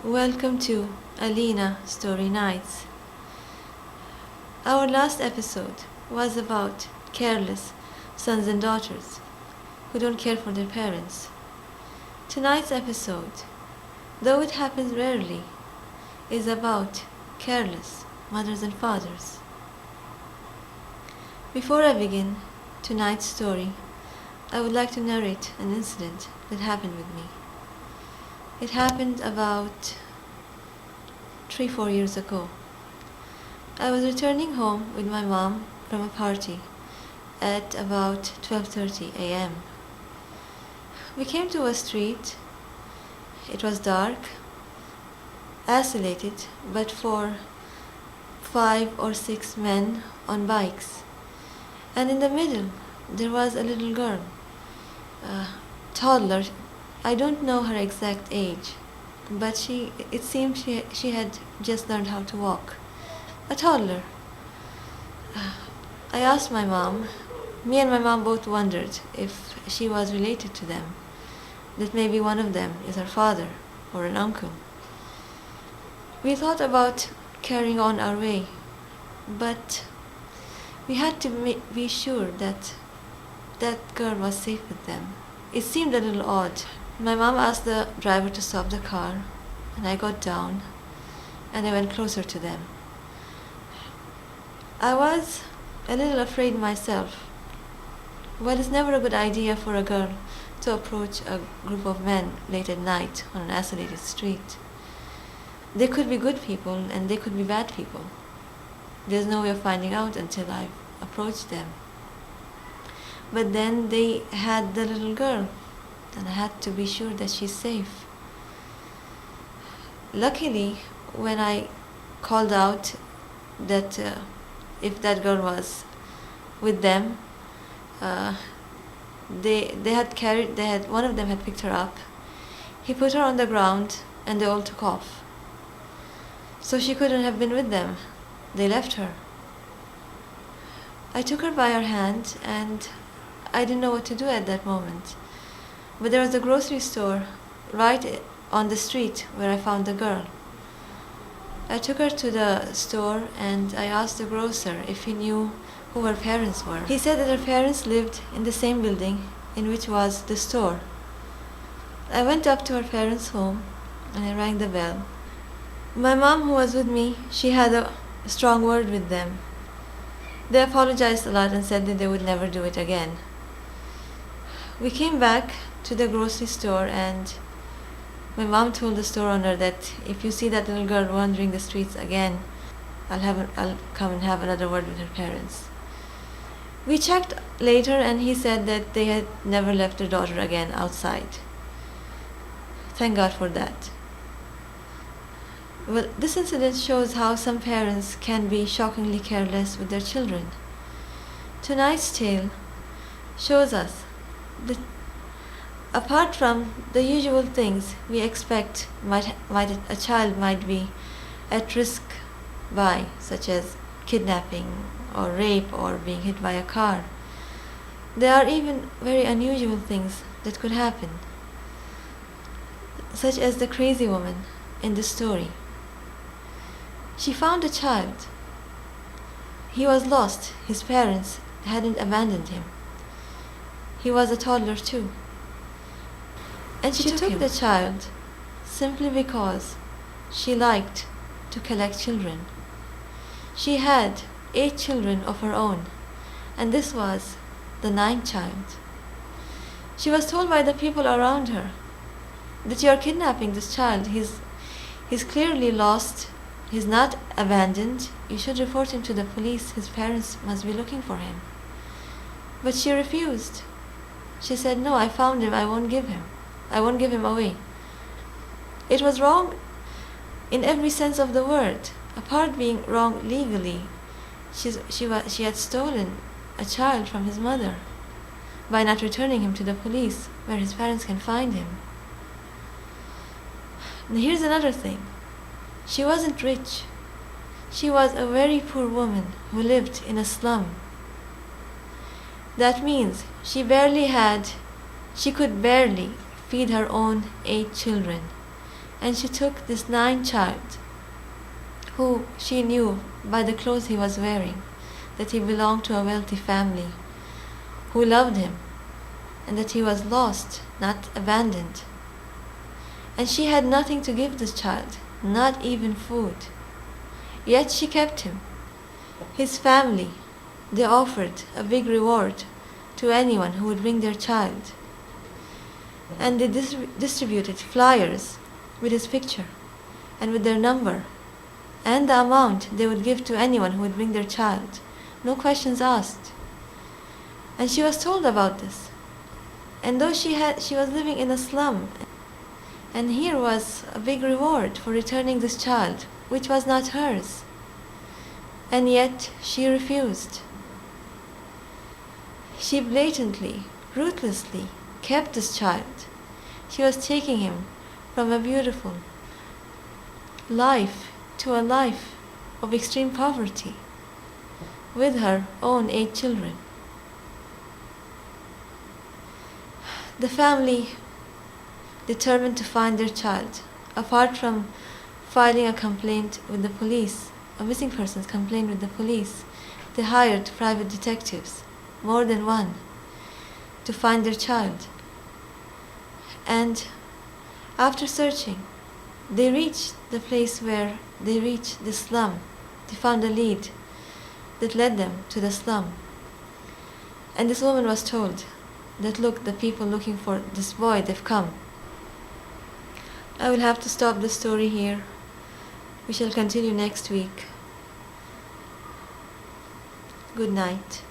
Welcome to Aleena Story Nights. Our last episode was about careless sons and daughters who don't care for their parents. Tonight's episode, though it happens rarely, is about careless mothers and fathers. Before I begin tonight's story, I would like to narrate an incident that happened with me. It happened about 3-4 years ago. I was returning home with my mom from a party at about 12:30 a.m. We came to a street. It was dark, isolated, but for 5 or 6 men on bikes. And in the middle, there was a little girl, a toddler. I don't know her exact age, but it seemed she had just learned how to walk. A toddler. I asked my mom. Me and my mom both wondered if she was related to them, that maybe one of them is her father or an uncle. We thought about carrying on our way, but we had to be sure that that girl was safe with them. It seemed a little odd. My mom asked the driver to stop the car, and I got down and I went closer to them. I was a little afraid myself. Well, it's never a good idea for a girl to approach a group of men late at night on an isolated street. They could be good people and they could be bad people. There's no way of finding out until I've approached them. But then they had the little girl, and I had to be sure that she's safe. Luckily, when I called out that if that girl was with them, one of them had picked her up. He put her on the ground and they all took off. So she couldn't have been with them. They left her. I took her by her hand and I didn't know what to do at that moment. But there was a grocery store right on the street where I found the girl. I took her to the store and I asked the grocer if he knew who her parents were. He said that her parents lived in the same building in which was the store. I went up to her parents' home and I rang the bell. My mom, who was with me, she had a strong word with them. They apologized a lot and said that they would never do it again. We came back to the grocery store and my mom told the store owner that if you see that little girl wandering the streets again, I'll come and have another word with her parents. We checked later and he said that they had never left their daughter again outside. Thank God for that. Well, this incident shows how some parents can be shockingly careless with their children. Tonight's tale shows us that apart from the usual things we expect a child might be at risk by, such as kidnapping or rape or being hit by a car, there are even very unusual things that could happen, such as the crazy woman in the story. She found a child. He was lost. His parents hadn't abandoned him. He was a toddler too. And she took the child simply because she liked to collect children. She had 8 children of her own, and this was the 9th child. She was told by the people around her that you are kidnapping this child. He's clearly lost. He's not abandoned. You should report him to the police. His parents must be looking for him. But she refused. She said, no, I found him. I won't give him. I won't give him away. It was wrong in every sense of the word. Apart being wrong legally, she had stolen a child from his mother by not returning him to the police where his parents can find him. And here's another thing. She wasn't rich. She was a very poor woman who lived in a slum. That means she could barely feed her own 8 children. And she took this 9 child, who she knew by the clothes he was wearing that he belonged to a wealthy family, who loved him, and that he was lost, not abandoned. And she had nothing to give this child, not even food. Yet she kept him. His family, they offered a big reward to anyone who would bring their child. And they distributed flyers with his picture and with their number and the amount they would give to anyone who would bring their child. No questions asked. And she was told about this. And though she was living in a slum, and here was a big reward for returning this child, which was not hers. And yet she refused. She blatantly, ruthlessly kept this child. She was taking him from a beautiful life to a life of extreme poverty with her own 8 children. The family determined to find their child. Apart from filing a complaint with the police, a missing persons complaint with the police, they hired private detectives, more than one, to find their child. And after searching, they reached the place where they reached the slum. They found a lead that led them to the slum. And this woman was told that, look, the people looking for this boy, they've come. I will have to stop the story here. We shall continue next week. Good night.